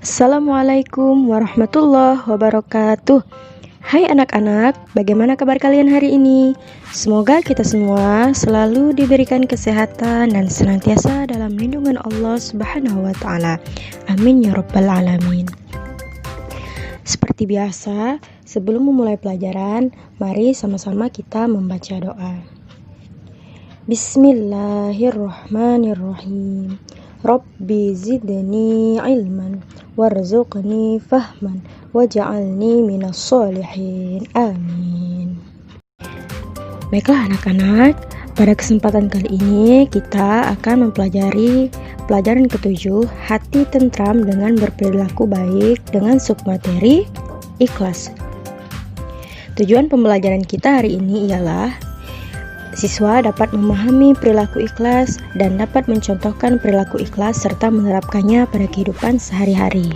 Assalamualaikum warahmatullahi wabarakatuh. Hai anak-anak, bagaimana kabar kalian hari ini? Semoga kita semua selalu diberikan kesehatan dan senantiasa dalam lindungan Allah Subhanahu wa Ta'ala. Amin ya Rabbal 'Alamin. Seperti biasa, sebelum memulai pelajaran, mari sama-sama kita membaca doa. Bismillahirrahmanirrahim. Rabbi zidni ilman warzuqni fahman waj'alni minas solihin. Amin. Baiklah anak-anak, pada kesempatan kali ini kita akan mempelajari pelajaran ke-7, hati tentram dengan berperilaku baik dengan submateri ikhlas. Tujuan pembelajaran kita hari ini ialah siswa dapat memahami perilaku ikhlas dan dapat mencontohkan perilaku ikhlas serta menerapkannya pada kehidupan sehari-hari.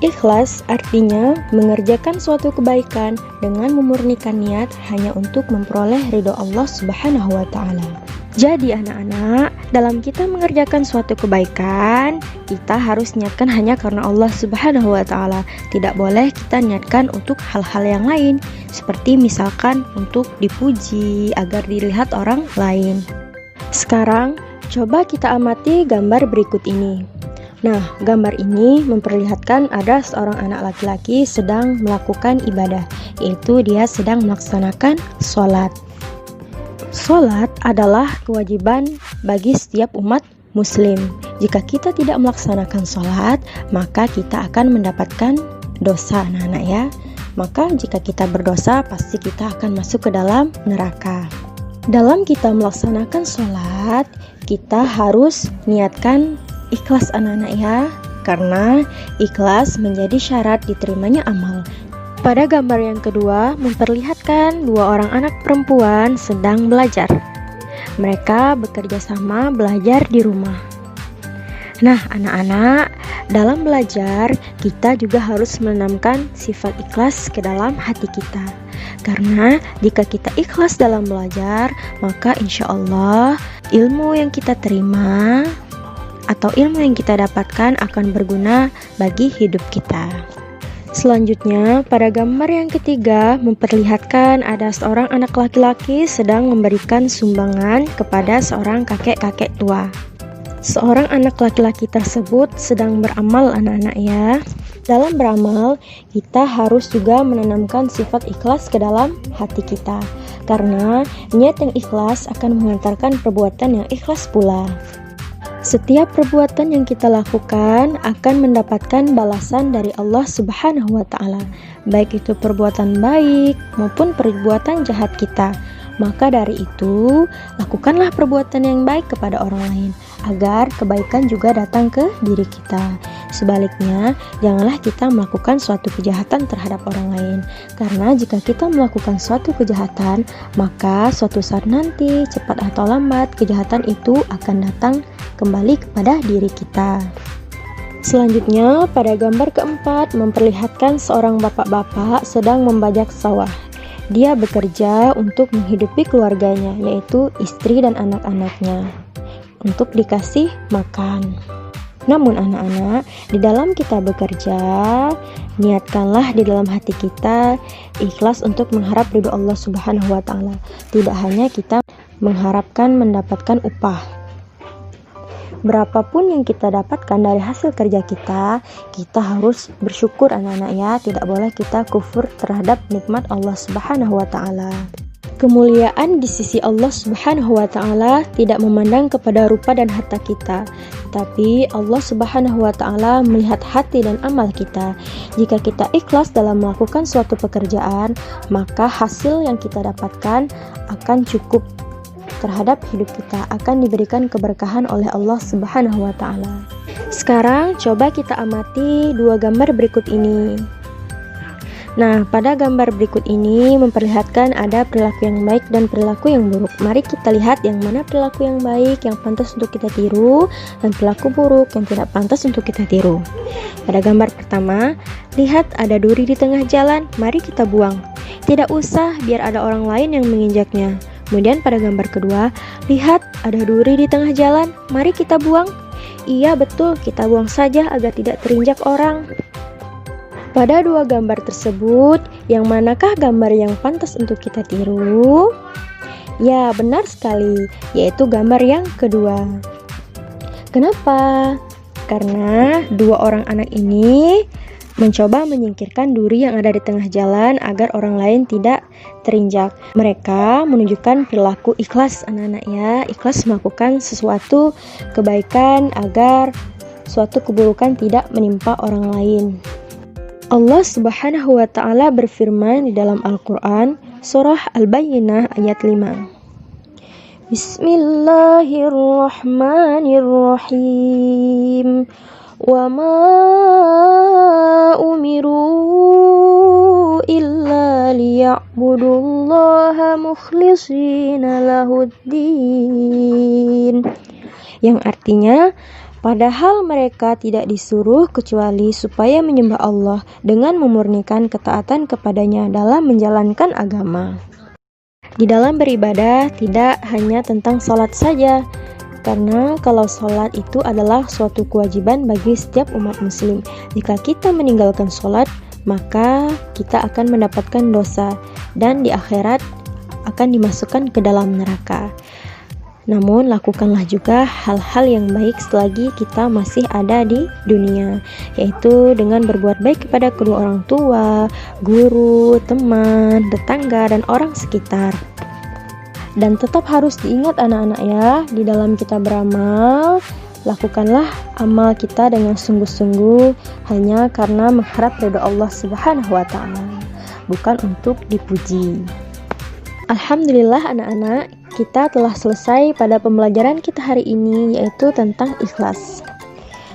Ikhlas artinya mengerjakan suatu kebaikan dengan memurnikan niat hanya untuk memperoleh ridho Allah Subhanahu wa Ta'ala. Jadi anak-anak, dalam kita mengerjakan suatu kebaikan, kita harus niatkan hanya karena Allah Subhanahu wa Ta'ala. Tidak boleh kita niatkan untuk hal-hal yang lain, seperti misalkan untuk dipuji agar dilihat orang lain. Sekarang, coba kita amati gambar berikut ini. Nah, gambar ini memperlihatkan ada seorang anak laki-laki sedang melakukan ibadah, yaitu dia sedang melaksanakan sholat. Sholat adalah kewajiban bagi setiap umat muslim. Jika kita tidak melaksanakan sholat, maka kita akan mendapatkan dosa anak-anak ya. Maka jika kita berdosa, pasti kita akan masuk ke dalam neraka. Dalam kita melaksanakan sholat, kita harus niatkan ikhlas anak-anak ya, karena ikhlas menjadi syarat diterimanya amal. Pada gambar yang kedua memperlihatkan dua orang anak perempuan sedang belajar. Mereka bekerja sama belajar di rumah. Nah anak-anak, dalam belajar kita juga harus menanamkan sifat ikhlas ke dalam hati kita. Karena jika kita ikhlas dalam belajar, maka insya Allah ilmu yang kita terima atau ilmu yang kita dapatkan akan berguna bagi hidup kita. Selanjutnya, pada gambar yang ketiga memperlihatkan ada seorang anak laki-laki sedang memberikan sumbangan kepada seorang kakek-kakek tua. Seorang anak laki-laki tersebut sedang beramal anak-anak ya. Dalam beramal, kita harus juga menanamkan sifat ikhlas ke dalam hati kita. Karena niat yang ikhlas akan mengantarkan perbuatan yang ikhlas pula. Setiap perbuatan yang kita lakukan akan mendapatkan balasan dari Allah Subhanahu wa Ta'ala, baik itu perbuatan baik maupun perbuatan jahat kita. Maka dari itu, lakukanlah perbuatan yang baik kepada orang lain, agar kebaikan juga datang ke diri kita. Sebaliknya, janganlah kita melakukan suatu kejahatan terhadap orang lain. Karena jika kita melakukan suatu kejahatan, maka suatu saat nanti, cepat atau lambat, kejahatan itu akan datang kembali kepada diri kita. Selanjutnya, pada gambar keempat memperlihatkan seorang bapak-bapak sedang membajak sawah. Dia bekerja untuk menghidupi keluarganya, yaitu istri dan anak-anaknya, untuk dikasih makan. Namun anak-anak, di dalam kita bekerja, niatkanlah di dalam hati kita ikhlas untuk mengharap ridho Allah Subhanahu wa Ta'ala. Tidak hanya kita mengharapkan mendapatkan upah. Berapapun yang kita dapatkan dari hasil kerja kita harus bersyukur anak-anak ya. Tidak boleh kita kufur terhadap nikmat Allah Subhanahu wa Ta'ala. Kemuliaan di sisi Allah Subhanahu wa Ta'ala tidak memandang kepada rupa dan harta kita, tapi Allah Subhanahu wa Ta'ala melihat hati dan amal kita. Jika kita ikhlas dalam melakukan suatu pekerjaan, maka hasil yang kita dapatkan akan cukup terhadap hidup kita, akan diberikan keberkahan oleh Allah Subhanahu wa Ta'ala. Sekarang coba kita amati dua gambar berikut ini. Nah, pada gambar berikut ini memperlihatkan ada perilaku yang baik dan perilaku yang buruk. Mari kita lihat yang mana perilaku yang baik yang pantas untuk kita tiru dan perilaku buruk yang tidak pantas untuk kita tiru. Pada gambar pertama, lihat ada duri di tengah jalan, mari kita buang. Tidak usah biar ada orang lain yang menginjaknya. Kemudian pada gambar kedua, lihat ada duri di tengah jalan, mari kita buang. Iya betul, kita buang saja agar tidak terinjak orang. Pada dua gambar tersebut, yang manakah gambar yang pantas untuk kita tiru? Ya, benar sekali, yaitu gambar yang kedua. Kenapa? Karena dua orang anak ini mencoba menyingkirkan duri yang ada di tengah jalan agar orang lain tidak terinjak. Mereka menunjukkan perilaku ikhlas anak-anak ya, ikhlas melakukan sesuatu kebaikan agar suatu keburukan tidak menimpa orang lain. Allah Subhanahu wa Ta'ala berfirman di dalam Al-Quran, Surah Al-Bayyinah ayat 5. Bismillahirrahmanirrahim. Wa ma umiru illa liya'budullaha mukhlishina lahuddin. Yang artinya, padahal mereka tidak disuruh kecuali supaya menyembah Allah dengan memurnikan ketaatan kepadanya dalam menjalankan agama. Di dalam beribadah tidak hanya tentang sholat saja, karena kalau sholat itu adalah suatu kewajiban bagi setiap umat muslim. Jika kita meninggalkan sholat, maka kita akan mendapatkan dosa dan di akhirat akan dimasukkan ke dalam neraka. Namun lakukanlah juga hal-hal yang baik selagi kita masih ada di dunia, yaitu dengan berbuat baik kepada kedua orang tua, guru, teman, tetangga, dan orang sekitar. Dan tetap harus diingat anak-anak ya, di dalam kita beramal, lakukanlah amal kita dengan sungguh-sungguh hanya karena mengharap ridha Allah Subhanahu wa Ta'ala, bukan untuk dipuji. Alhamdulillah anak-anak, kita telah selesai pada pembelajaran kita hari ini, yaitu tentang ikhlas.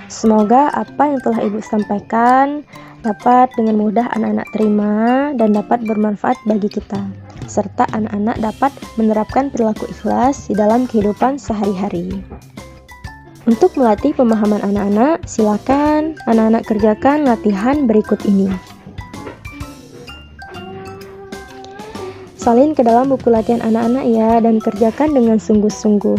Semoga apa yang telah Ibu sampaikan dapat dengan mudah anak-anak terima dan dapat bermanfaat bagi kita, serta anak-anak dapat menerapkan perilaku ikhlas di dalam kehidupan sehari-hari. Untuk melatih pemahaman anak-anak, silakan anak-anak kerjakan latihan berikut ini. Salin ke dalam buku latihan anak-anak ya, dan kerjakan dengan sungguh-sungguh.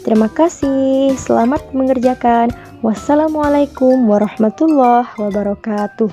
Terima kasih, selamat mengerjakan. Wassalamualaikum warahmatullahi wabarakatuh.